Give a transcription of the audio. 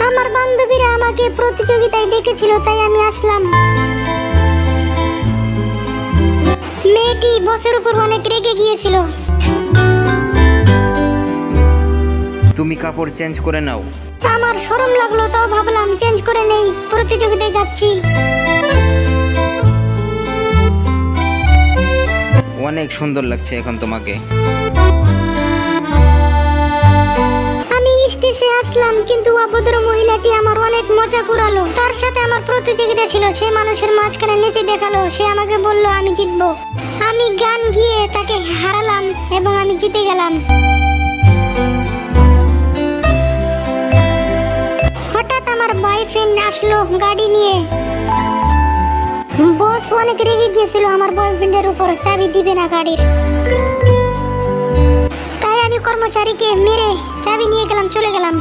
আমার বান্ধবীরা আমাকে প্রতিযোগিতায় ডেকেছিল, তাই আমি আসলাম। মেয়েটি বসের উপর অনেক রেগে গিয়েছিল। তুমি কাপড় চেঞ্জ করে নাও। আমার শরম লাগলো, তাও ভাবলাম চেঞ্জ করে নেই, প্রতিযোগিতায় যাচ্ছি। অনেক সুন্দর লাগছে এখন তোমাকে। আমি স্টেজে আসলাম, কিন্তু অভদ্র মহিলাটি আমার অনেক মজা কুড়ালো। তার সাথে আমার প্রতিযোগিতা ছিল, সে মানুষের মাঝখানে নেচে দেখালো। সে আমাকে বলল আমি জিতবো। আমি গান গিয়ে তাকে হারালাম এবং আমি জিতে গেলাম। হঠাৎ আমার বয়ফ্রেন্ড আসলো গাড়ি নিয়ে। বস অনেক রেগে গিয়েছিল আমার বয়ফ্রেন্ডের উপর, চাবি দিবে না গাড়ির। তাই আমি কর্মচারীকে মেরে চাবি নিয়ে গেলাম, চলে গেলাম।